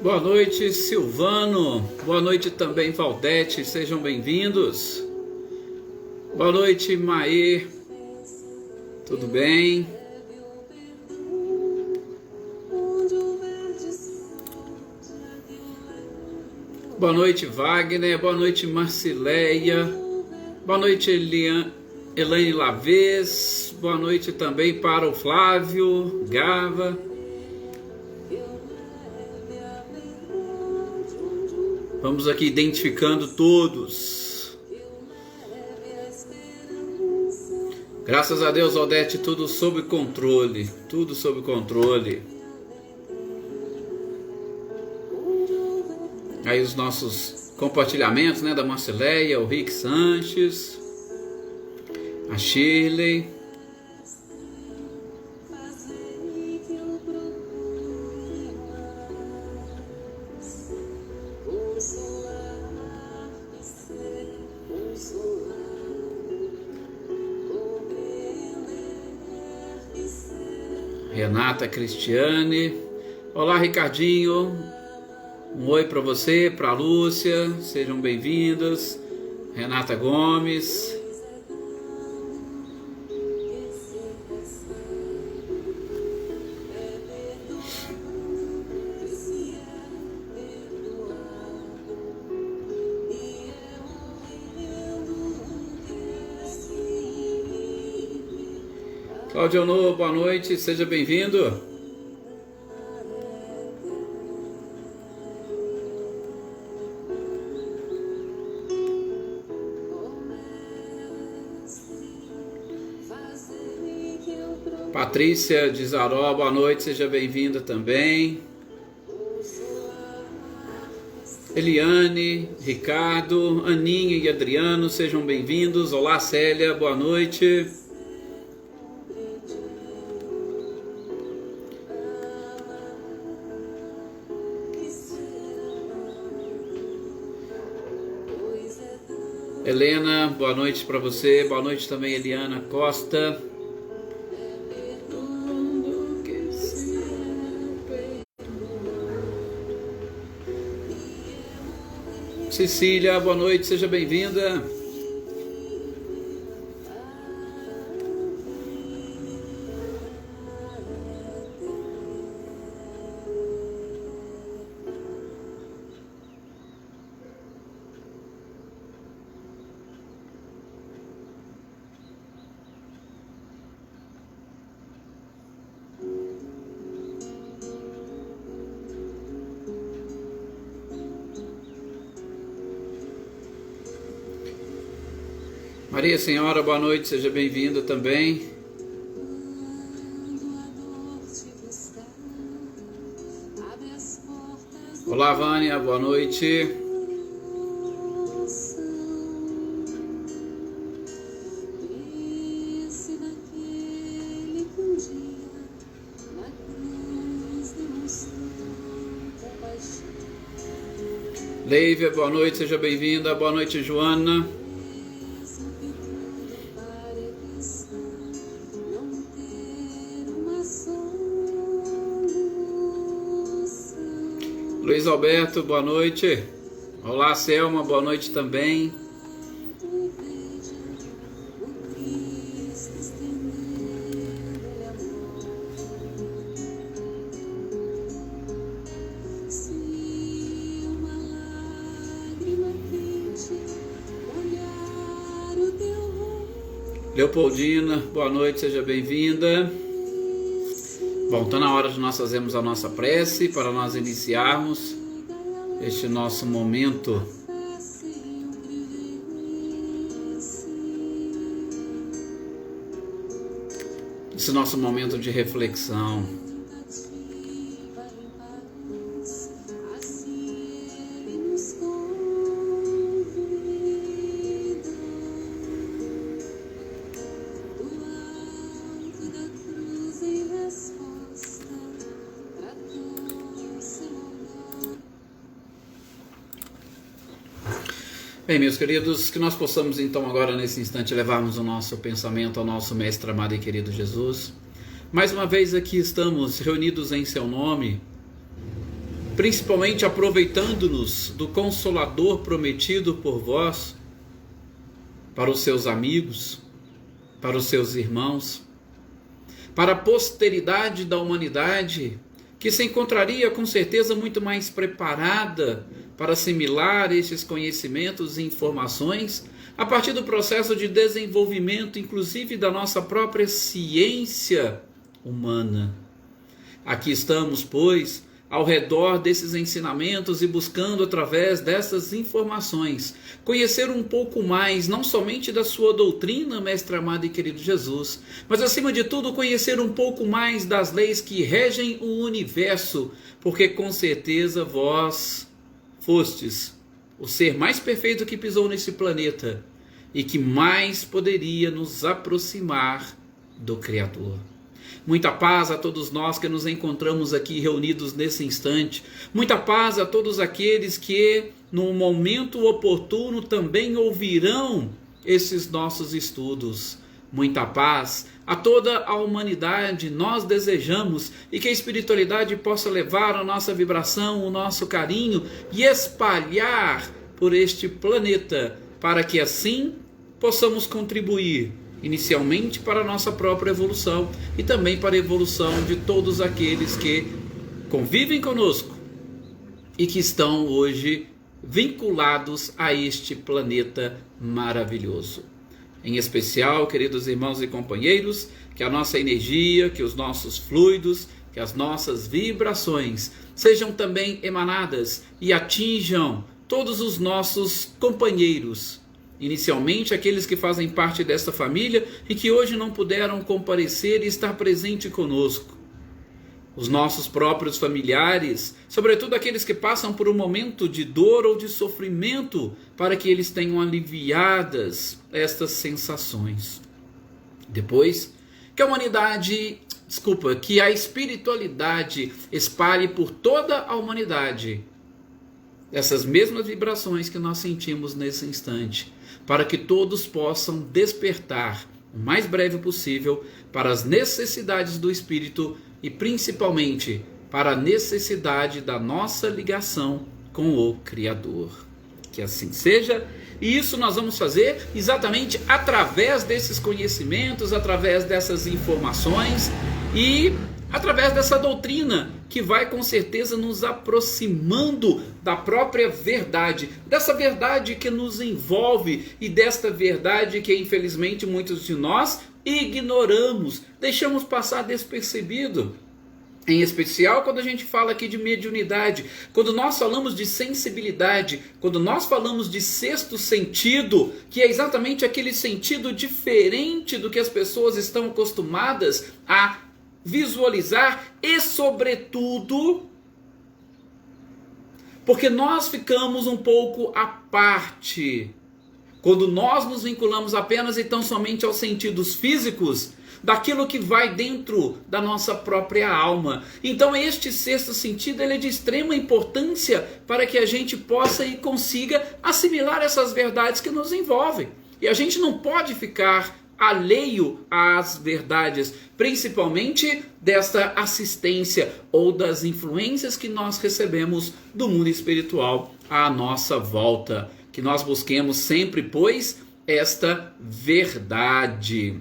Boa noite, Silvano. Boa noite também, Valdete. Sejam bem-vindos. Boa noite, Maê. Tudo bem? Boa noite, Wagner. Boa noite, Marcileia. Boa noite, Elaine Lavez. Boa noite também para o Flávio Gava. Vamos aqui identificando todos. Graças a Deus, Odete, tudo sob controle. Tudo sob controle. Aí os nossos compartilhamentos, né, da Marcileia, o Rick Sanches, a Shirley. Renata Cristiane. Olá, Ricardinho. Um oi para você, para a Lúcia. Sejam bem-vindos. Renata Gomes. Claudionô, boa noite, seja bem-vindo. Patrícia de Zaró, boa noite, seja bem-vinda também. Eliane, Ricardo, Aninha e Adriano, sejam bem-vindos. Olá, Célia, boa noite. Helena, boa noite para você. Boa noite também, Eliana Costa. Cecília, boa noite, seja bem-vinda. Maria Senhora, boa noite, seja bem-vinda também. Olá, Vânia, boa noite. Leívia, boa noite, seja bem-vinda. Boa noite, Joana. Luiz Alberto, boa noite. Olá, Selma, boa noite também. Leopoldina, boa noite, seja bem-vinda. Bom, está na hora de nós fazermos a nossa prece para nós iniciarmos este nosso momento de reflexão. Bem, meus queridos, que nós possamos então agora nesse instante levarmos o nosso pensamento ao nosso Mestre amado e querido Jesus. Mais uma vez aqui estamos reunidos em seu nome, principalmente aproveitando-nos do Consolador prometido por vós, para os seus amigos, para os seus irmãos, para a posteridade da humanidade, que se encontraria com certeza muito mais preparada para assimilar esses conhecimentos e informações a partir do processo de desenvolvimento, inclusive da nossa própria ciência humana. Aqui estamos, pois, ao redor desses ensinamentos e buscando, através dessas informações, conhecer um pouco mais, não somente da sua doutrina, mestre amado e querido Jesus, mas, acima de tudo, conhecer um pouco mais das leis que regem o universo, porque com certeza vós fostes o ser mais perfeito que pisou nesse planeta e que mais poderia nos aproximar do Criador. Muita paz a todos nós que nos encontramos aqui reunidos nesse instante. Muita paz a todos aqueles que, no momento oportuno, também ouvirão esses nossos estudos. Muita paz a toda a humanidade. Nós desejamos e que a espiritualidade possa levar a nossa vibração, o nosso carinho e espalhar por este planeta, para que assim possamos contribuir inicialmente para a nossa própria evolução e também para a evolução de todos aqueles que convivem conosco e que estão hoje vinculados a este planeta maravilhoso. Em especial, queridos irmãos e companheiros, que a nossa energia, que os nossos fluidos, que as nossas vibrações sejam também emanadas e atinjam todos os nossos companheiros, inicialmente aqueles que fazem parte desta família e que hoje não puderam comparecer e estar presente conosco. Os nossos próprios familiares, sobretudo aqueles que passam por um momento de dor ou de sofrimento, para que eles tenham aliviadas estas sensações. Depois, que a espiritualidade espalhe por toda a humanidade essas mesmas vibrações que nós sentimos nesse instante, para que todos possam despertar o mais breve possível para as necessidades do Espírito e principalmente para a necessidade da nossa ligação com o Criador. Que assim seja, e isso nós vamos fazer exatamente através desses conhecimentos, através dessas informações e através dessa doutrina que vai com certeza nos aproximando da própria verdade, dessa verdade que nos envolve e desta verdade que infelizmente muitos de nós ignoramos, deixamos passar despercebido. Em especial quando a gente fala aqui de mediunidade, quando nós falamos de sensibilidade, quando nós falamos de sexto sentido, que é exatamente aquele sentido diferente do que as pessoas estão acostumadas a visualizar e, sobretudo, porque nós ficamos um pouco à parte. Quando nós nos vinculamos apenas e tão somente aos sentidos físicos, daquilo que vai dentro da nossa própria alma. Então este sexto sentido ele é de extrema importância para que a gente possa e consiga assimilar essas verdades que nos envolvem. E a gente não pode ficar alheio às verdades, principalmente desta assistência ou das influências que nós recebemos do mundo espiritual à nossa volta. Que nós busquemos sempre, pois, esta verdade.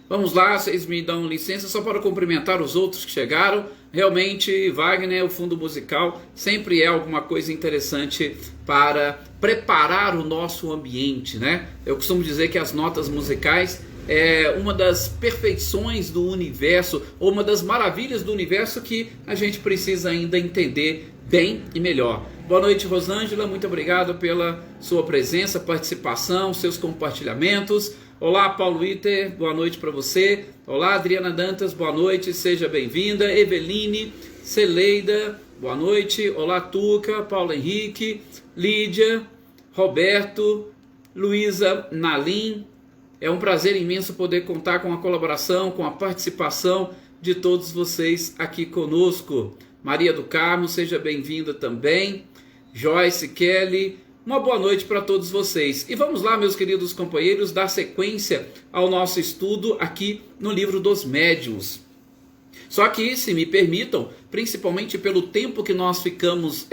Vamos lá, vocês me dão licença só para cumprimentar os outros que chegaram. Realmente, Wagner, o fundo musical sempre é alguma coisa interessante para preparar o nosso ambiente, né? Eu costumo dizer que as notas musicais é uma das perfeições do universo, ou uma das maravilhas do universo que a gente precisa ainda entender bem e melhor. Boa noite, Rosângela, muito obrigado pela sua presença, participação, seus compartilhamentos. Olá, Paulo Iter, boa noite para você. Olá, Adriana Dantas, boa noite, seja bem-vinda. Eveline, Celeida, boa noite. Olá, Tuca, Paulo Henrique, Lídia, Roberto, Luísa Nalim. É um prazer imenso poder contar com a colaboração, com a participação de todos vocês aqui conosco. Maria do Carmo, seja bem-vinda também. Joyce, Kelly, uma boa noite para todos vocês. E vamos lá, meus queridos companheiros, dar sequência ao nosso estudo aqui no Livro dos Médiuns. Só que, se me permitam, principalmente pelo tempo que nós ficamos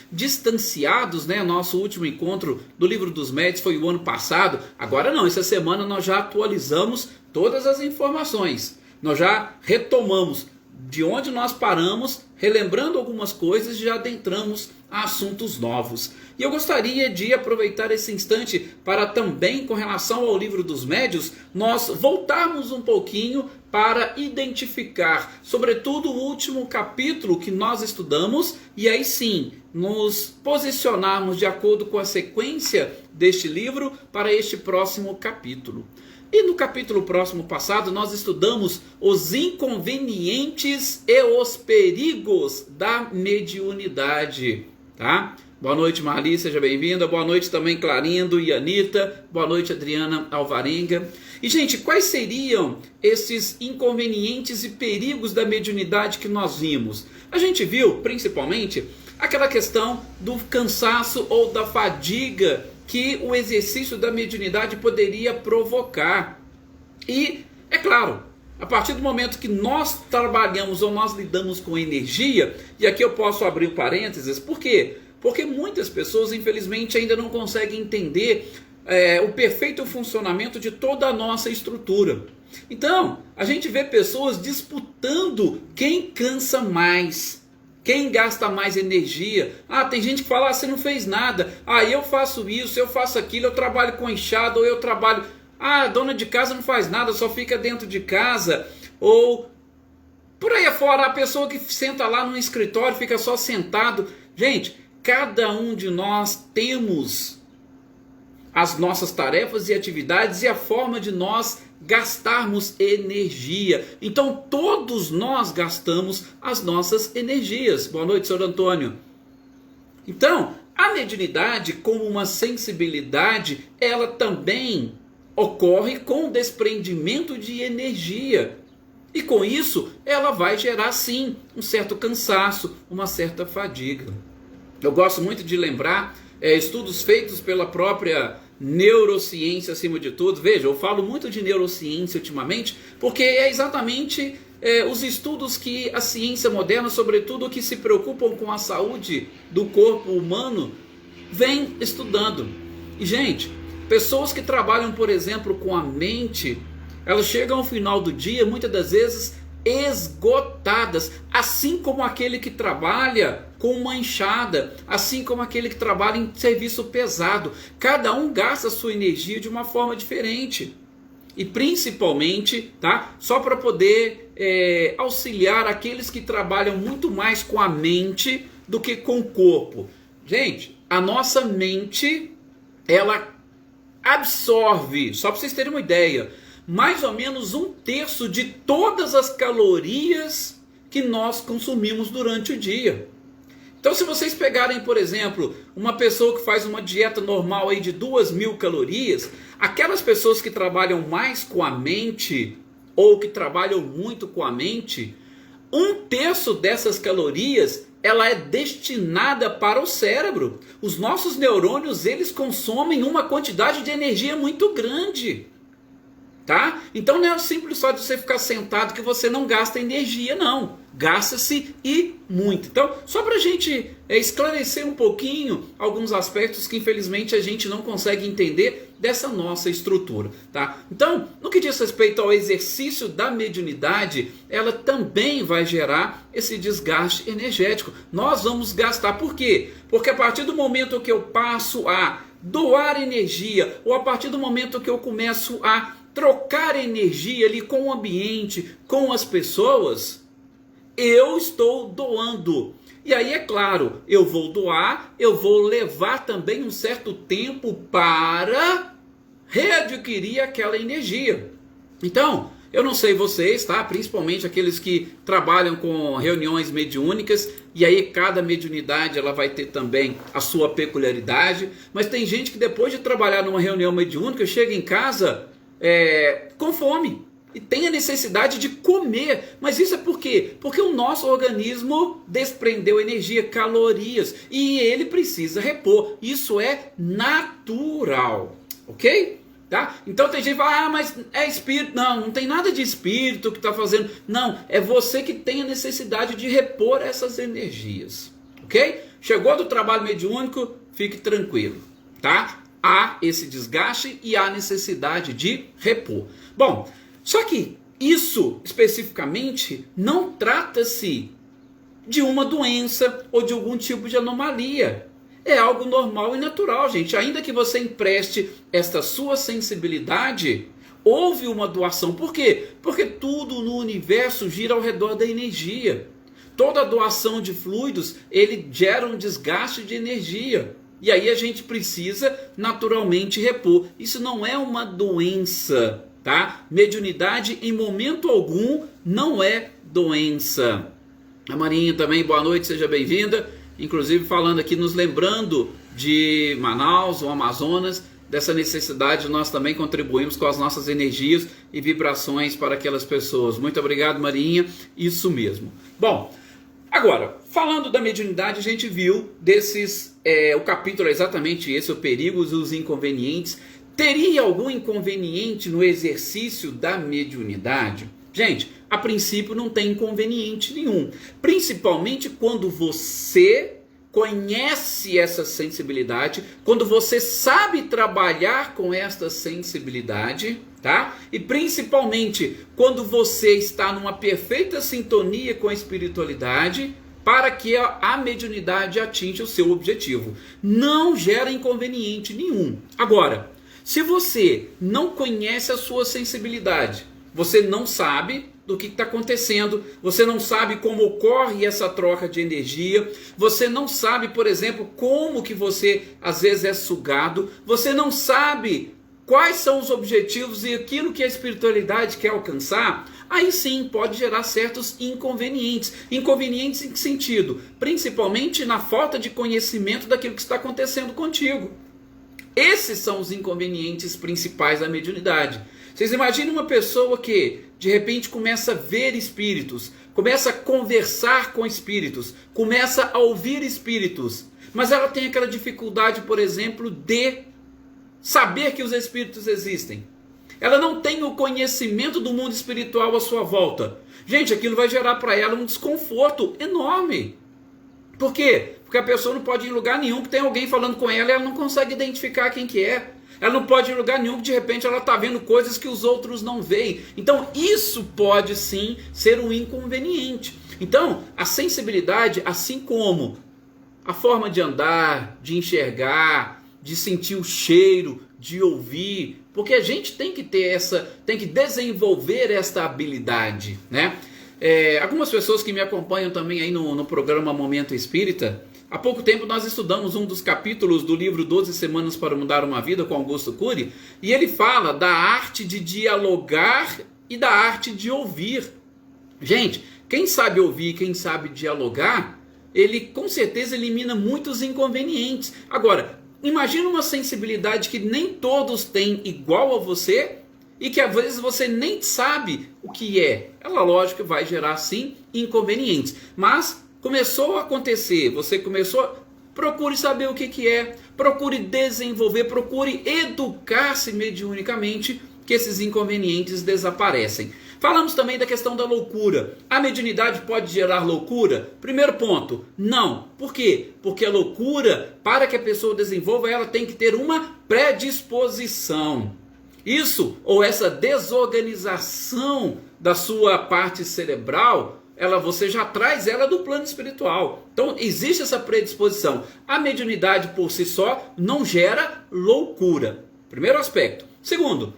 distanciados, né? Nosso último encontro do Livro dos Médios foi o ano passado. Agora não, essa semana nós já atualizamos todas as informações. Nós já retomamos de onde nós paramos, relembrando algumas coisas e já adentramos a assuntos novos. E eu gostaria de aproveitar esse instante para também, com relação ao Livro dos Médios, nós voltarmos um pouquinho para identificar, sobretudo o último capítulo que nós estudamos, e aí sim, nos posicionarmos de acordo com a sequência deste livro para este próximo capítulo. E no capítulo próximo passado nós estudamos os inconvenientes e os perigos da mediunidade, tá? Boa noite, Marli, seja bem-vinda. Boa noite também, Clarindo e Anitta. Boa noite, Adriana Alvarenga. E, gente, quais seriam esses inconvenientes e perigos da mediunidade que nós vimos? A gente viu, principalmente, aquela questão do cansaço ou da fadiga que o exercício da mediunidade poderia provocar. E, é claro, a partir do momento que nós trabalhamos ou nós lidamos com energia, e aqui eu posso abrir um parênteses, por quê? Porque muitas pessoas, infelizmente, ainda não conseguem entender o perfeito funcionamento de toda a nossa estrutura. Então, a gente vê pessoas disputando quem cansa mais, quem gasta mais energia. Tem gente que fala, você não fez nada. Eu faço isso, eu faço aquilo, eu trabalho com enxada, ou eu trabalho... a dona de casa não faz nada, só fica dentro de casa. Ou, por aí afora, a pessoa que senta lá no escritório, fica só sentado. Gente, cada um de nós temos as nossas tarefas e atividades e a forma de nós gastarmos energia. Então todos nós gastamos as nossas energias. Boa noite, senhor Antônio. Então, a mediunidade, como uma sensibilidade, ela também ocorre com o desprendimento de energia. E com isso, ela vai gerar sim um certo cansaço, uma certa fadiga. Eu gosto muito de lembrar estudos feitos pela própria neurociência acima de tudo. Veja, eu falo muito de neurociência ultimamente, porque é exatamente os estudos que a ciência moderna, sobretudo que se preocupam com a saúde do corpo humano, vem estudando. E, gente, pessoas que trabalham, por exemplo, com a mente, elas chegam ao final do dia, muitas das vezes, esgotadas, assim como aquele que trabalha com uma enxada, assim como aquele que trabalha em serviço pesado. Cada um gasta a sua energia de uma forma diferente. E principalmente, tá? Só para poder auxiliar aqueles que trabalham muito mais com a mente do que com o corpo. Gente, a nossa mente, ela absorve, só para vocês terem uma ideia, mais ou menos 1/3 de todas as calorias que nós consumimos durante o dia. Então, se vocês pegarem, por exemplo, uma pessoa que faz uma dieta normal aí de 2.000 calorias, aquelas pessoas que trabalham mais com a mente, ou que trabalham muito com a mente, 1/3 dessas calorias, ela é destinada para o cérebro. Os nossos neurônios, eles consomem uma quantidade de energia muito grande. Tá? Então não é simples só de você ficar sentado que você não gasta energia, não. Gasta-se e muito. Então, só para a gente esclarecer um pouquinho alguns aspectos que infelizmente a gente não consegue entender dessa nossa estrutura. Tá? Então, no que diz respeito ao exercício da mediunidade, ela também vai gerar esse desgaste energético. Nós vamos gastar. Por quê? Porque a partir do momento que eu passo a doar energia, ou a partir do momento que eu começo a trocar energia ali com o ambiente, com as pessoas, eu estou doando. E aí, é claro, eu vou doar, eu vou levar também um certo tempo para readquirir aquela energia. Então, eu não sei vocês, tá? Principalmente aqueles que trabalham com reuniões mediúnicas, e aí cada mediunidade ela vai ter também a sua peculiaridade, mas tem gente que depois de trabalhar numa reunião mediúnica, chega em casa com fome e tem a necessidade de comer. Mas isso é por quê? Porque o nosso organismo desprendeu energia, calorias, e ele precisa repor. Isso é natural, ok? Tá? Então tem gente que fala, mas é espírito. Não, não tem nada de espírito que está fazendo. Não, é você que tem a necessidade de repor essas energias. Ok? Chegou do trabalho mediúnico, fique tranquilo. Tá? Há esse desgaste e há necessidade de repor. Bom, só que isso especificamente não trata-se de uma doença ou de algum tipo de anomalia. É algo normal e natural, gente. Ainda que você empreste esta sua sensibilidade, houve uma doação. Por quê? Porque tudo no universo gira ao redor da energia. Toda doação de fluidos, ele gera um desgaste de energia. E aí a gente precisa naturalmente repor. Isso não é uma doença, tá? Mediunidade em momento algum não é doença. A Marinha também, boa noite, seja bem-vinda. Inclusive falando aqui, nos lembrando de Manaus, o Amazonas, dessa necessidade, nós também contribuímos com as nossas energias e vibrações para aquelas pessoas. Muito obrigado, Marinha, isso mesmo. Bom, agora, falando da mediunidade, a gente viu o capítulo é exatamente esse, o perigos e os inconvenientes. Teria algum inconveniente no exercício da mediunidade? Gente, a princípio não tem inconveniente nenhum, principalmente quando você conhece essa sensibilidade, quando você sabe trabalhar com esta sensibilidade, tá? E principalmente quando você está numa perfeita sintonia com a espiritualidade, para que a mediunidade atinja o seu objetivo. Não gera inconveniente nenhum. Agora, se você não conhece a sua sensibilidade, você não sabe do que está acontecendo, você não sabe como ocorre essa troca de energia, você não sabe, por exemplo, como que você às vezes é sugado, você não sabe quais são os objetivos e aquilo que a espiritualidade quer alcançar, aí sim pode gerar certos inconvenientes. Inconvenientes em que sentido? Principalmente na falta de conhecimento daquilo que está acontecendo contigo. Esses são os inconvenientes principais da mediunidade. Vocês imaginam uma pessoa que de repente começa a ver espíritos, começa a conversar com espíritos, começa a ouvir espíritos, mas ela tem aquela dificuldade, por exemplo, de saber que os espíritos existem. Ela não tem o conhecimento do mundo espiritual à sua volta. Gente, aquilo vai gerar para ela um desconforto enorme. Por quê? Porque a pessoa não pode ir em lugar nenhum que tem alguém falando com ela e ela não consegue identificar quem que é. Ela não pode ir em lugar nenhum que de repente ela está vendo coisas que os outros não veem. Então isso pode sim ser um inconveniente. Então a sensibilidade, assim como a forma de andar, de enxergar, de sentir o cheiro, de ouvir, porque a gente tem que ter tem que desenvolver esta habilidade, né? Algumas pessoas que me acompanham também aí no programa Momento Espírita, há pouco tempo nós estudamos um dos capítulos do livro 12 Semanas para Mudar uma Vida, com Augusto Cury, e ele fala da arte de dialogar e da arte de ouvir. Gente, quem sabe ouvir, quem sabe dialogar, ele com certeza elimina muitos inconvenientes. Agora, imagina uma sensibilidade que nem todos têm igual a você, e que às vezes você nem sabe o que é. Ela, lógico, vai gerar sim inconvenientes, mas começou a acontecer, você começou, procure saber o que é, procure desenvolver, procure educar-se mediunicamente, que esses inconvenientes desaparecem. Falamos também da questão da loucura. A mediunidade pode gerar loucura? Primeiro ponto, não. Por quê? Porque a loucura, para que a pessoa desenvolva, ela tem que ter uma predisposição. Isso, ou essa desorganização da sua parte cerebral, você já traz ela do plano espiritual. Então existe essa predisposição. A mediunidade por si só não gera loucura. Primeiro aspecto. Segundo,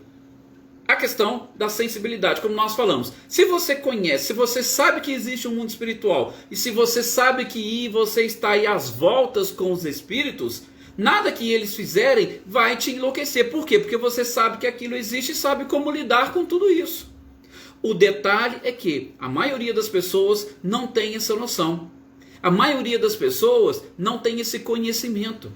a questão da sensibilidade, como nós falamos. Se você conhece, se você sabe que existe um mundo espiritual, e se você sabe que você está aí às voltas com os espíritos, nada que eles fizerem vai te enlouquecer. Por quê? Porque você sabe que aquilo existe e sabe como lidar com tudo isso. O detalhe é que a maioria das pessoas não tem essa noção. A maioria das pessoas não tem esse conhecimento.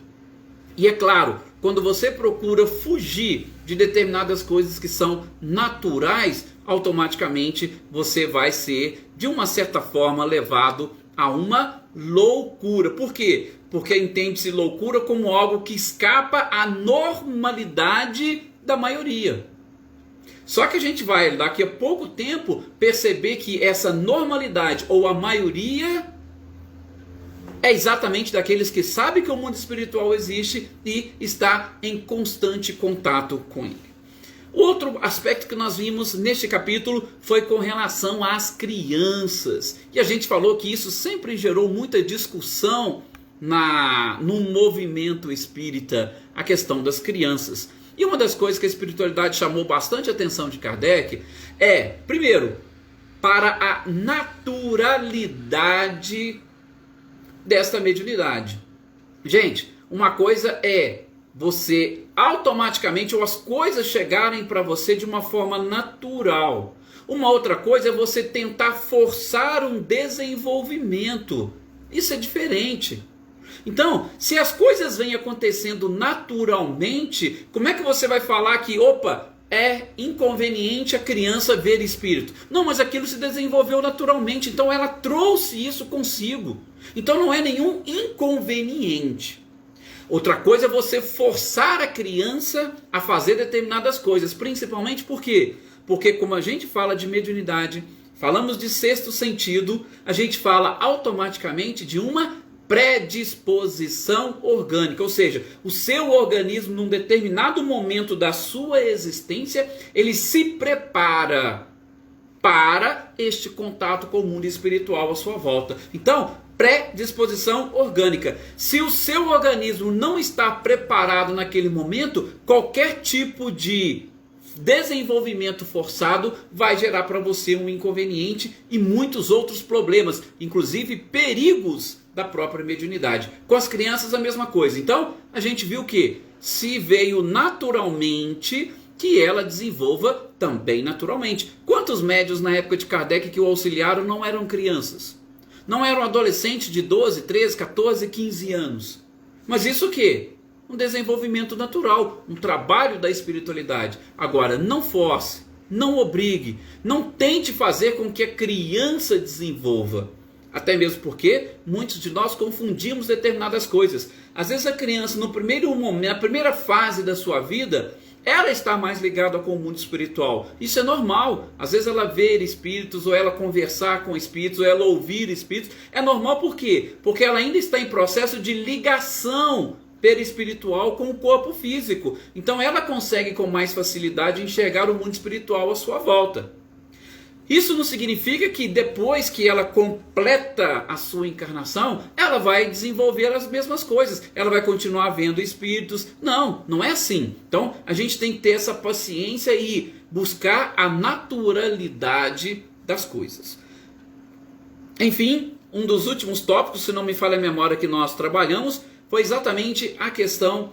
E é claro, quando você procura fugir de determinadas coisas que são naturais, automaticamente você vai ser, de uma certa forma, levado a uma loucura. Por quê? Porque entende-se loucura como algo que escapa à normalidade da maioria. Só que a gente vai, daqui a pouco tempo, perceber que essa normalidade, ou a maioria, é exatamente daqueles que sabem que o mundo espiritual existe e está em constante contato com ele. Outro aspecto que nós vimos neste capítulo foi com relação às crianças. E a gente falou que isso sempre gerou muita discussão no movimento espírita, a questão das crianças. E uma das coisas que a espiritualidade chamou bastante a atenção de Kardec é, primeiro, para a naturalidade desta mediunidade. Gente, uma coisa é você automaticamente, ou as coisas chegarem para você de uma forma natural. Uma outra coisa é você tentar forçar um desenvolvimento. Isso é diferente. Então, se as coisas vêm acontecendo naturalmente, como é que você vai falar que, opa, é inconveniente a criança ver espírito? Não, mas aquilo se desenvolveu naturalmente, então ela trouxe isso consigo. Então não é nenhum inconveniente. Outra coisa é você forçar a criança a fazer determinadas coisas, principalmente por quê? Porque como a gente fala de mediunidade, falamos de sexto sentido, a gente fala automaticamente de uma predisposição orgânica, ou seja, o seu organismo num determinado momento da sua existência, ele se prepara para este contato com o mundo espiritual à sua volta. Então, predisposição orgânica. Se o seu organismo não está preparado naquele momento, qualquer tipo de desenvolvimento forçado vai gerar para você um inconveniente e muitos outros problemas, inclusive perigos da própria mediunidade. Com as crianças a mesma coisa. Então, a gente viu que se veio naturalmente, que ela desenvolva também naturalmente. Quantos médiuns na época de Kardec que o auxiliaram não eram crianças? Não eram adolescentes de 12, 13, 14, 15 anos. Mas isso o quê? Um desenvolvimento natural, um trabalho da espiritualidade. Agora, não force, não obrigue, não tente fazer com que a criança desenvolva. Até mesmo porque muitos de nós confundimos determinadas coisas. Às vezes a criança, no primeiro momento, na primeira fase da sua vida, ela está mais ligada com o mundo espiritual. Isso é normal. Às vezes ela ver espíritos, ou ela conversar com espíritos, ou ela ouvir espíritos. É normal por quê? Porque ela ainda está em processo de ligação perispiritual com o corpo físico. Então ela consegue com mais facilidade enxergar o mundo espiritual à sua volta. Isso não significa que depois que ela completa a sua encarnação, ela vai desenvolver as mesmas coisas. Ela vai continuar vendo espíritos. Não, não é assim. Então a gente tem que ter essa paciência e buscar a naturalidade das coisas. Enfim, um dos últimos tópicos, se não me falha a memória, que nós trabalhamos, foi exatamente a questão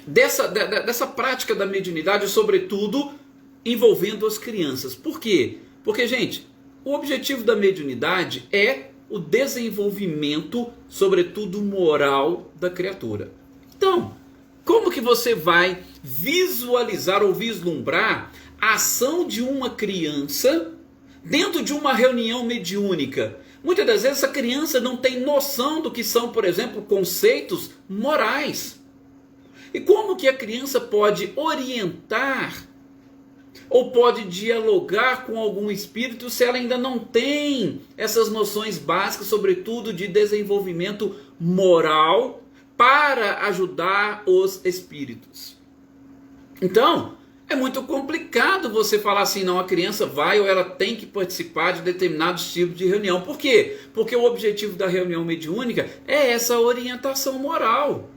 dessa prática da mediunidade, sobretudo envolvendo as crianças. Por quê? Porque, gente, o objetivo da mediunidade é o desenvolvimento, sobretudo moral, da criatura. Então, como que você vai visualizar ou vislumbrar a ação de uma criança dentro de uma reunião mediúnica? Muitas das vezes essa criança não tem noção do que são, por exemplo, conceitos morais. E como que a criança pode orientar ou pode dialogar com algum espírito se ela ainda não tem essas noções básicas, sobretudo de desenvolvimento moral, para ajudar os espíritos? Então, é muito complicado você falar assim, não, a criança vai ou ela tem que participar de determinados tipos de reunião. Por quê? Porque o objetivo da reunião mediúnica é essa orientação moral.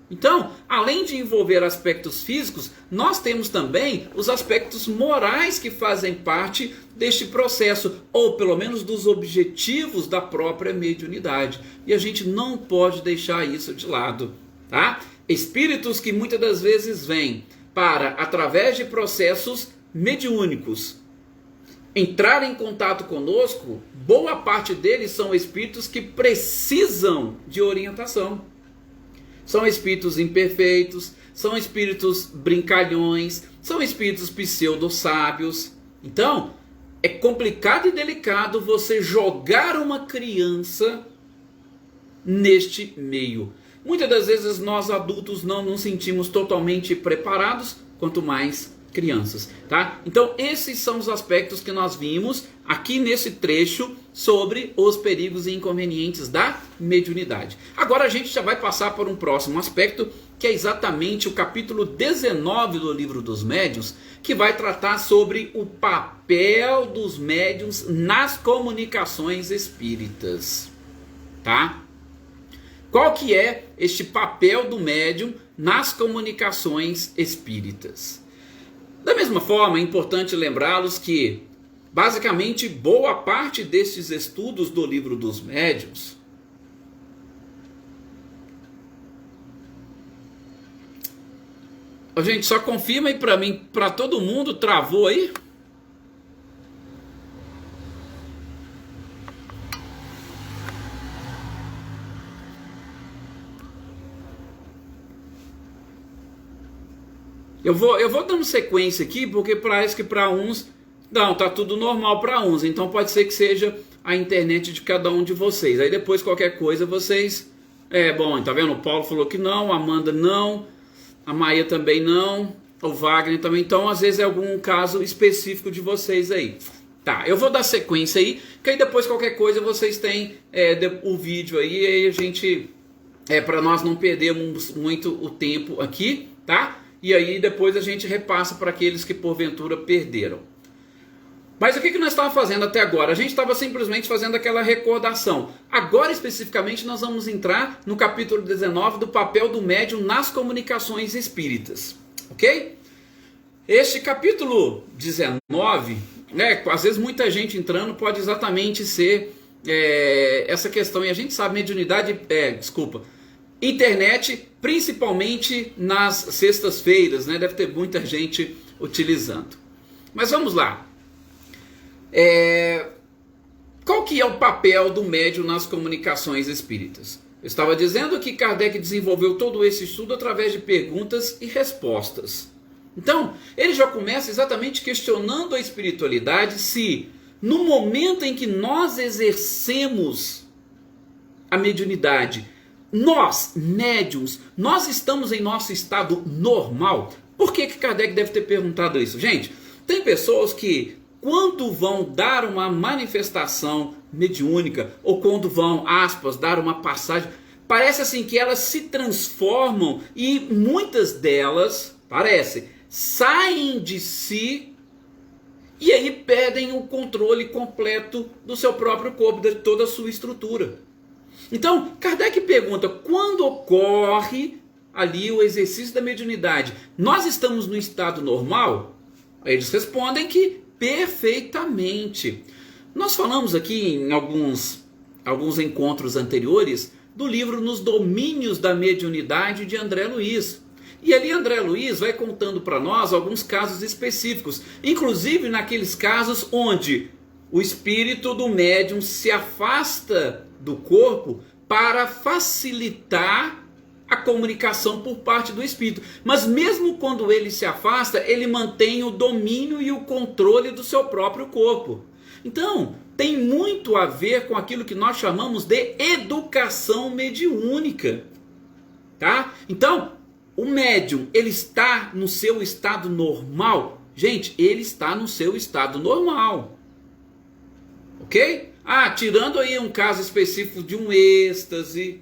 Então, além de envolver aspectos físicos, nós temos também os aspectos morais que fazem parte deste processo, ou pelo menos dos objetivos da própria mediunidade. E a gente não pode deixar isso de lado, tá? Espíritos que muitas das vezes vêm para, através de processos mediúnicos, entrar em contato conosco, boa parte deles são espíritos que precisam de orientação. São espíritos imperfeitos, são espíritos brincalhões, são espíritos pseudo-sábios. Então, é complicado e delicado você jogar uma criança neste meio. muitas das vezes nós adultos não nos sentimos totalmente preparados, quanto mais crianças, tá? Então esses são os aspectos que nós vimos aqui nesse trecho sobre os perigos e inconvenientes da mediunidade. Agora a gente já vai passar por um próximo aspecto, que é exatamente o capítulo 19 do Livro dos Médiuns, que vai tratar sobre o papel dos médiuns nas comunicações espíritas, tá? Qual que é este papel do médium nas comunicações espíritas? Da mesma forma, é importante lembrá-los que, basicamente, boa parte destes estudos do Livro dos Médiuns gente, só confirma aí para mim, para todo mundo, travou aí? Eu vou dando sequência aqui, porque parece que para uns, não, tá tudo normal para uns, então pode ser que seja a internet de cada um de vocês. Aí depois qualquer coisa vocês, bom, tá vendo? O Paulo falou que não, a Amanda não, a Maia também não, o Wagner também, então às vezes é algum caso específico de vocês aí. Tá, eu vou dar sequência aí, que aí depois qualquer coisa vocês têm o vídeo aí, e aí a gente, para nós não perdermos muito o tempo aqui, tá? E aí depois a gente repassa para aqueles que porventura perderam. Mas o que nós estávamos fazendo até agora? A gente estava simplesmente fazendo aquela recordação. Agora especificamente nós vamos entrar no capítulo 19 do papel do médium nas comunicações espíritas. Ok? Este capítulo 19, às vezes muita gente entrando pode exatamente ser essa questão. E a gente sabe, mediunidade, internet, principalmente nas sextas-feiras, né? Deve ter muita gente utilizando. Mas vamos lá. Qual que é o papel do médium nas comunicações espíritas? Eu estava dizendo que Kardec desenvolveu todo esse estudo através de perguntas e respostas. Então, ele já começa exatamente questionando a espiritualidade se, no momento em que nós exercemos a mediunidade, nós, médiuns, nós estamos em nosso estado normal? Por que Kardec deve ter perguntado isso? Gente, tem pessoas que, quando vão dar uma manifestação mediúnica, ou quando vão, aspas, dar uma passagem, parece assim que elas se transformam e muitas delas, saem de si e aí perdem o controle completo do seu próprio corpo, de toda a sua estrutura. Então, Kardec pergunta, quando ocorre ali o exercício da mediunidade, nós estamos no estado normal? Aí eles respondem que perfeitamente. Nós falamos aqui em alguns encontros anteriores do livro Nos Domínios da Mediunidade de André Luiz. E ali André Luiz vai contando para nós alguns casos específicos, inclusive naqueles casos onde o espírito do médium se afasta do corpo para facilitar a comunicação por parte do espírito. Mas mesmo quando ele se afasta, ele mantém o domínio e o controle do seu próprio corpo. Então, tem muito a ver com aquilo que nós chamamos de educação mediúnica. Tá? Então, o médium, ele está no seu estado normal? Gente, ele está no seu estado normal. Ok? Tirando aí um caso específico de um êxtase,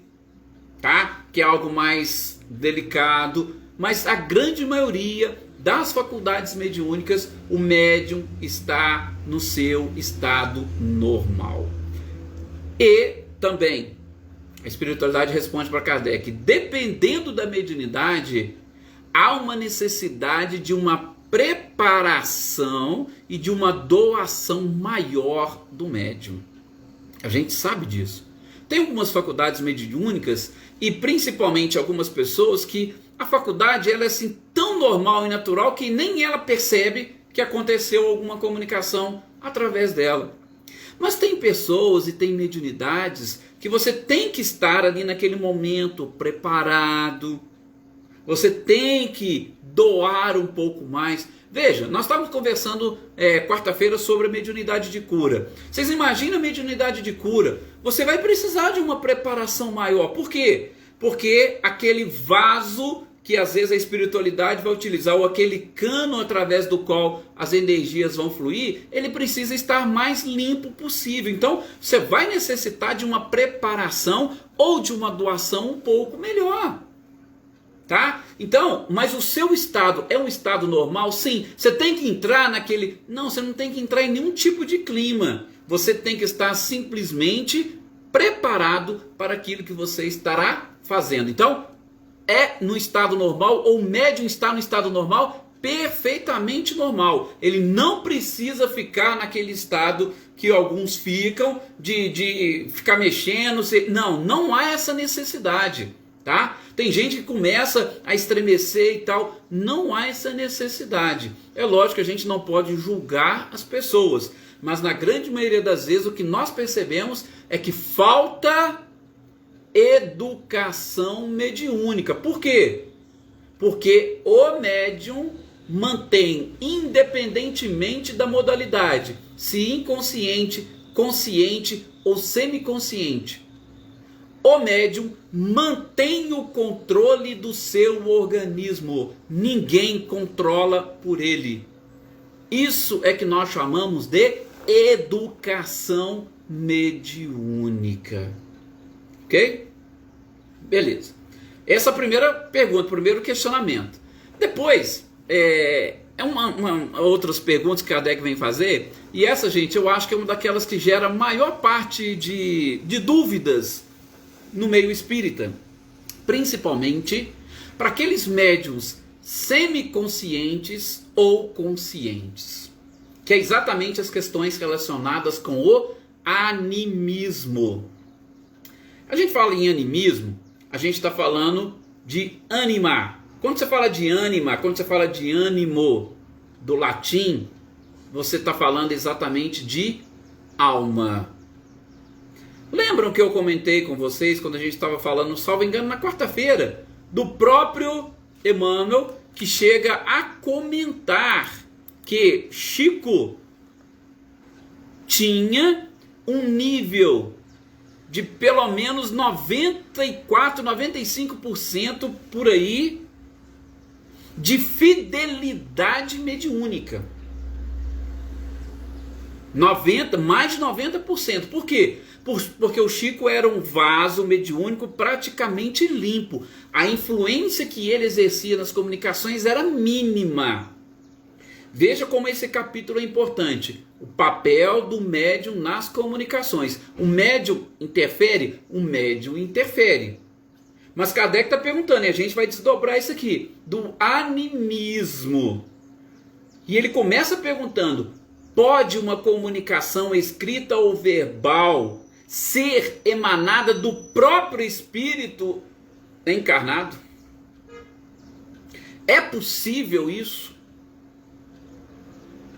tá? Que é algo mais delicado, mas a grande maioria das faculdades mediúnicas, o médium está no seu estado normal. E também, a espiritualidade responde para Kardec, dependendo da mediunidade, há uma necessidade de uma preparação e de uma doação maior do médium. A gente sabe disso. Tem algumas faculdades mediúnicas e principalmente algumas pessoas que a faculdade ela é assim tão normal e natural que nem ela percebe que aconteceu alguma comunicação através dela. Mas tem pessoas e tem mediunidades que você tem que estar ali naquele momento preparado. Você tem que doar um pouco mais. Veja, nós estávamos conversando quarta-feira sobre a mediunidade de cura. Vocês imaginam a mediunidade de cura? Você vai precisar de uma preparação maior. Por quê? Porque aquele vaso que às vezes a espiritualidade vai utilizar, ou aquele cano através do qual as energias vão fluir, ele precisa estar mais limpo possível. Então você vai necessitar de uma preparação ou de uma doação um pouco melhor. Tá? Então, mas o seu estado é um estado normal? Sim. Você tem que entrar naquele... Não, você não tem que entrar em nenhum tipo de clima. Você tem que estar simplesmente preparado para aquilo que você estará fazendo. Então, é no estado normal, ou o médium está no estado normal, perfeitamente normal. Ele não precisa ficar naquele estado que alguns ficam, de ficar mexendo. Não há essa necessidade. Tá? Tem gente que começa a estremecer e tal. Não há essa necessidade. É lógico que a gente não pode julgar as pessoas, mas na grande maioria das vezes o que nós percebemos é que falta educação mediúnica. Por quê? Porque o médium mantém, independentemente da modalidade, se inconsciente, consciente ou semiconsciente, o médium mantém o controle do seu organismo. Ninguém controla por ele. Isso é que nós chamamos de educação mediúnica. Ok? Beleza. Essa é a primeira pergunta, primeiro questionamento. Depois, outras perguntas que Kardec vem fazer. E essa, gente, eu acho que é uma daquelas que gera maior parte de dúvidas no meio espírita, principalmente para aqueles médiuns semiconscientes ou conscientes, que é exatamente as questões relacionadas com o animismo. A gente fala em animismo, a gente está falando de animar. Quando você fala de ânima, quando você fala de ânimo, do latim, você está falando exatamente de alma. Lembram que eu comentei com vocês quando a gente estava falando, salvo engano, na quarta-feira, do próprio Emmanuel, que chega a comentar que Chico tinha um nível de pelo menos 94, 95% por aí de fidelidade mediúnica. Mais de 90%. Por quê? Porque o Chico era um vaso mediúnico praticamente limpo. A influência que ele exercia nas comunicações era mínima. Veja como esse capítulo é importante. O papel do médium nas comunicações. O médium interfere? O médium interfere. Mas Kardec está perguntando, e a gente vai desdobrar isso aqui, do animismo. E ele começa perguntando, pode uma comunicação escrita ou verbal ser emanada do próprio espírito encarnado? É possível isso?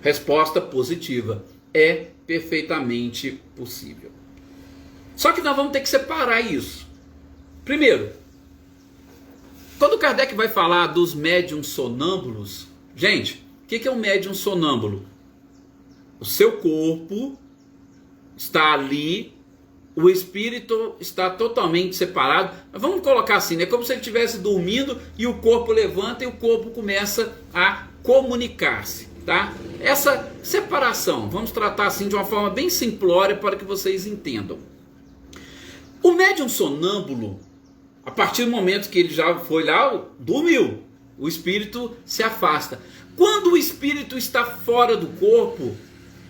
Resposta positiva. É perfeitamente possível. Só que nós vamos ter que separar isso. Primeiro, quando Kardec vai falar dos médiums sonâmbulos, gente, o que é um médium sonâmbulo? O seu corpo está ali, o espírito está totalmente separado. Vamos colocar assim, é como se ele estivesse dormindo e o corpo levanta e o corpo começa a comunicar-se, tá? Essa separação, vamos tratar assim de uma forma bem simplória para que vocês entendam. O médium sonâmbulo, a partir do momento que ele já foi lá, dormiu, o espírito se afasta. Quando o espírito está fora do corpo,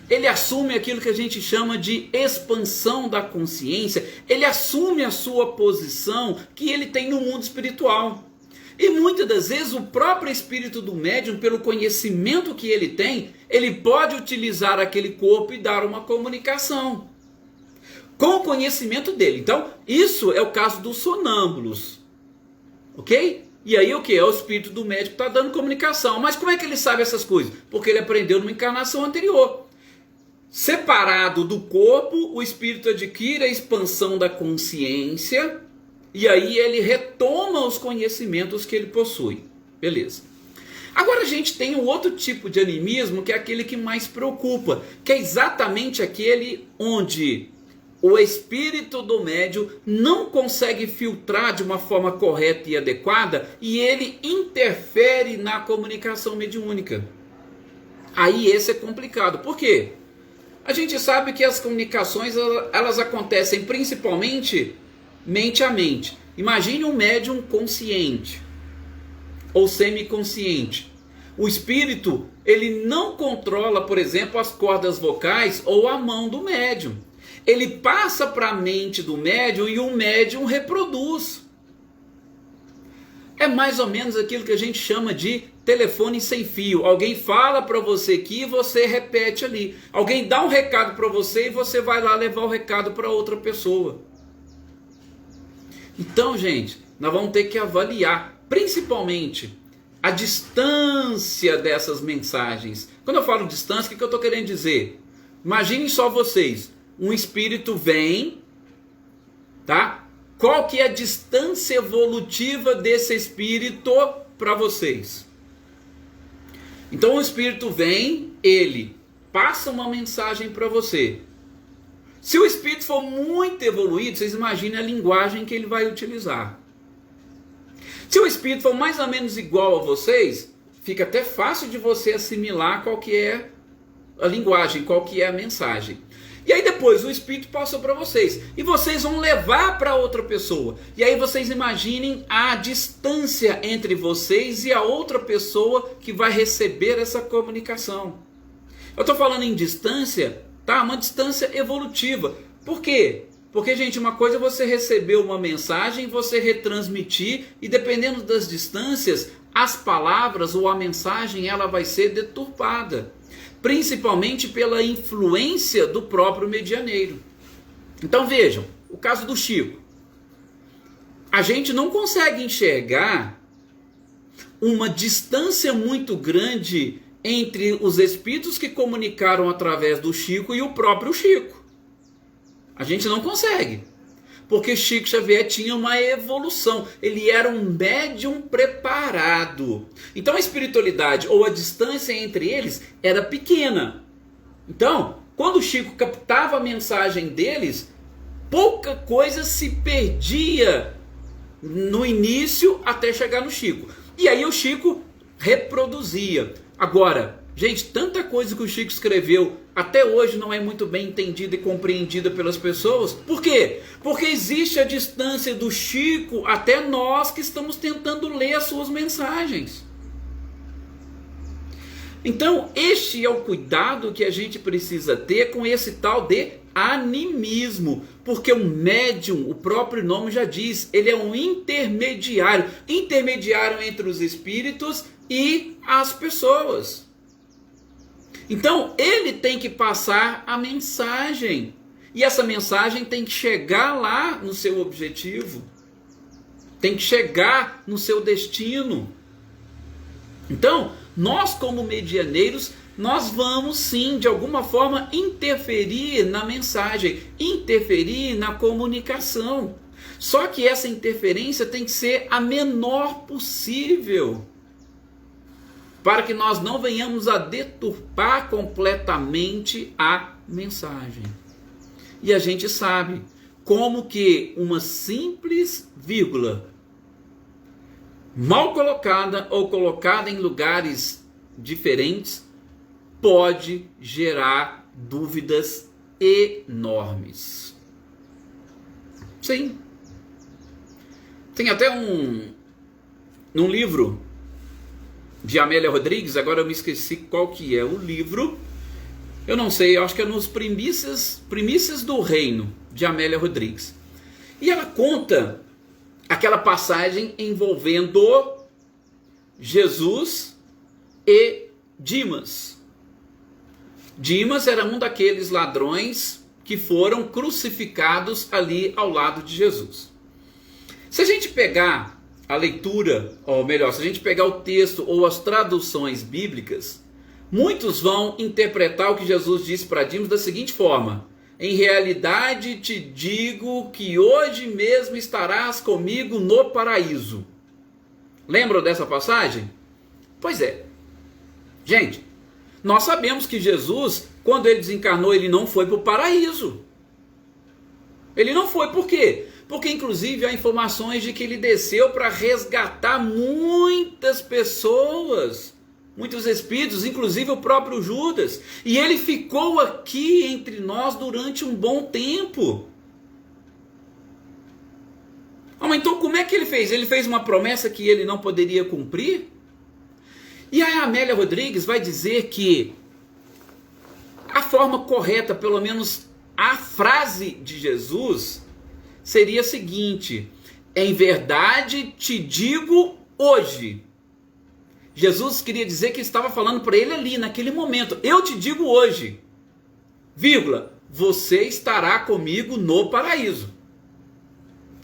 ele assume aquilo que a gente chama de expansão da consciência, ele assume a sua posição que ele tem no mundo espiritual. E muitas das vezes o próprio espírito do médium, pelo conhecimento que ele tem, ele pode utilizar aquele corpo e dar uma comunicação com o conhecimento dele. Então, isso é o caso dos sonâmbulos. Ok? E aí o que? É o espírito do médium que está dando comunicação. Mas como é que ele sabe essas coisas? Porque ele aprendeu numa encarnação anterior. Separado do corpo, o espírito adquire a expansão da consciência e aí ele retoma os conhecimentos que ele possui. Beleza. Agora a gente tem um outro tipo de animismo que é aquele que mais preocupa, que é exatamente aquele onde o espírito do médium não consegue filtrar de uma forma correta e adequada e ele interfere na comunicação mediúnica. Aí esse é complicado. Por quê? A gente sabe que as comunicações elas acontecem principalmente mente a mente. Imagine um médium consciente ou semiconsciente. O espírito, ele não controla, por exemplo, as cordas vocais ou a mão do médium. Ele passa para a mente do médium e o médium reproduz. É mais ou menos aquilo que a gente chama de telefone sem fio. Alguém fala para você aqui e você repete ali. Alguém dá um recado para você e você vai lá levar o recado para outra pessoa. Então, gente, nós vamos ter que avaliar, principalmente, a distância dessas mensagens. Quando eu falo distância, o que eu estou querendo dizer? Imaginem só vocês, um espírito vem, tá? Qual que é a distância evolutiva desse espírito para vocês? Então o espírito vem, ele passa uma mensagem para você. Se o espírito for muito evoluído, vocês imaginem a linguagem que ele vai utilizar. Se o espírito for mais ou menos igual a vocês, fica até fácil de você assimilar qual que é a linguagem, qual que é a mensagem. E aí depois o espírito passa para vocês. E vocês vão levar para outra pessoa. E aí vocês imaginem a distância entre vocês e a outra pessoa que vai receber essa comunicação. Eu estou falando em distância, tá? Uma distância evolutiva. Por quê? Porque, gente, uma coisa é você receber uma mensagem, você retransmitir, e dependendo das distâncias, as palavras ou a mensagem ela vai ser deturpada. Principalmente pela influência do próprio medianeiro. Então vejam, o caso do Chico. A gente não consegue enxergar uma distância muito grande entre os espíritos que comunicaram através do Chico e o próprio Chico. A gente não consegue. Porque Chico Xavier tinha uma evolução. Ele era um médium preparado. Então a espiritualidade ou a distância entre eles era pequena. Então, quando o Chico captava a mensagem deles, pouca coisa se perdia no início até chegar no Chico. E aí o Chico reproduzia. Agora, gente, tanta coisa que o Chico escreveu até hoje não é muito bem entendida e compreendida pelas pessoas. Por quê? Porque existe a distância do Chico até nós que estamos tentando ler as suas mensagens. Então, este é o cuidado que a gente precisa ter com esse tal de animismo. Porque o médium, o próprio nome já diz, ele é um intermediário. Intermediário entre os espíritos e as pessoas. Então, ele tem que passar a mensagem. E essa mensagem tem que chegar lá no seu objetivo. Tem que chegar no seu destino. Então, nós como medianeiros, nós vamos sim, de alguma forma, interferir na mensagem. Interferir na comunicação. Só que essa interferência tem que ser a menor possível. Para que nós não venhamos a deturpar completamente a mensagem. E a gente sabe como que uma simples vírgula, mal colocada ou colocada em lugares diferentes, pode gerar dúvidas enormes. Sim. Tem até num livro de Amélia Rodrigues, agora eu me esqueci qual que é o livro, eu não sei, eu acho que é nos Primícias do Reino, de Amélia Rodrigues. E ela conta aquela passagem envolvendo Jesus e Dimas. Dimas era um daqueles ladrões que foram crucificados ali ao lado de Jesus. Se a gente pegar a leitura, ou melhor, se a gente pegar o texto ou as traduções bíblicas, muitos vão interpretar o que Jesus disse para Dimas da seguinte forma: em realidade te digo que hoje mesmo estarás comigo no paraíso. Lembram dessa passagem? Pois é. Gente, nós sabemos que Jesus, quando ele desencarnou, ele não foi para o paraíso. Ele não foi, por quê? Porque inclusive há informações de que ele desceu para resgatar muitas pessoas, muitos espíritos, inclusive o próprio Judas. E ele ficou aqui entre nós durante um bom tempo. Então como é que ele fez? Ele fez uma promessa que ele não poderia cumprir? E a Amélia Rodrigues vai dizer que a forma correta, pelo menos a frase de Jesus, seria a seguinte: em verdade te digo hoje. Jesus queria dizer que estava falando para ele ali, naquele momento. Eu te digo hoje, vírgula, você estará comigo no paraíso.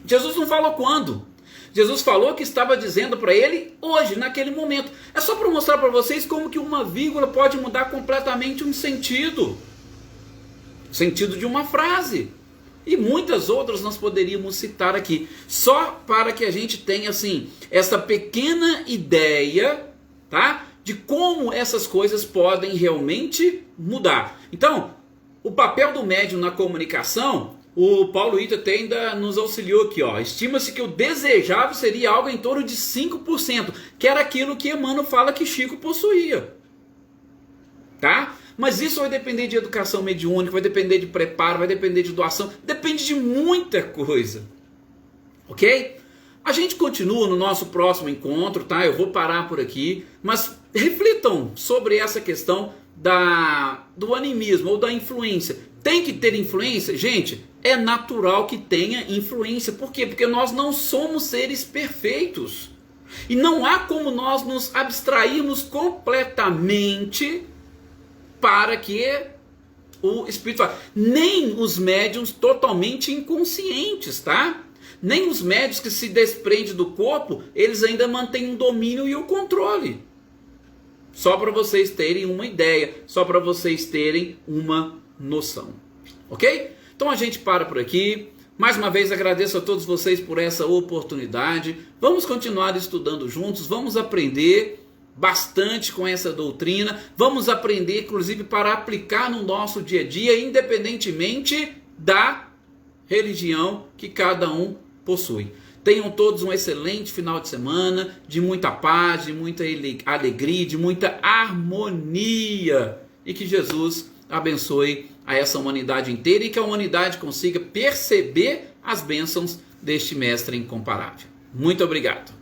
Jesus não falou quando. Jesus falou que estava dizendo para ele hoje, naquele momento. É só para mostrar para vocês como que uma vírgula pode mudar completamente um sentido. O sentido de uma frase. E muitas outras nós poderíamos citar aqui. Só para que a gente tenha assim, essa pequena ideia, tá? De como essas coisas podem realmente mudar. Então, o papel do médium na comunicação, o Paulo Itta ainda nos auxiliou aqui, ó. Estima-se que o desejável seria algo em torno de 5%, que era aquilo que Emmanuel fala que Chico possuía. Tá? Mas isso vai depender de educação mediúnica, vai depender de preparo, vai depender de doação, depende de muita coisa. Ok? A gente continua no nosso próximo encontro, tá? Eu vou parar por aqui, mas reflitam sobre essa questão do animismo ou da influência. Tem que ter influência? Gente, é natural que tenha influência. Por quê? Porque nós não somos seres perfeitos. E não há como nós nos abstrairmos completamente para que o espírito... Nem os médiuns totalmente inconscientes, tá? Nem os médiuns que se desprendem do corpo, eles ainda mantêm o domínio e o controle. Só para vocês terem uma ideia, só para vocês terem uma noção. Ok? Então a gente para por aqui. Mais uma vez agradeço a todos vocês por essa oportunidade. Vamos continuar estudando juntos, vamos aprender bastante com essa doutrina, vamos aprender inclusive para aplicar no nosso dia a dia, independentemente da religião que cada um possui. Tenham todos um excelente final de semana, de muita paz, de muita alegria, de muita harmonia, e que Jesus abençoe a essa humanidade inteira e que a humanidade consiga perceber as bênçãos deste mestre incomparável. Muito obrigado.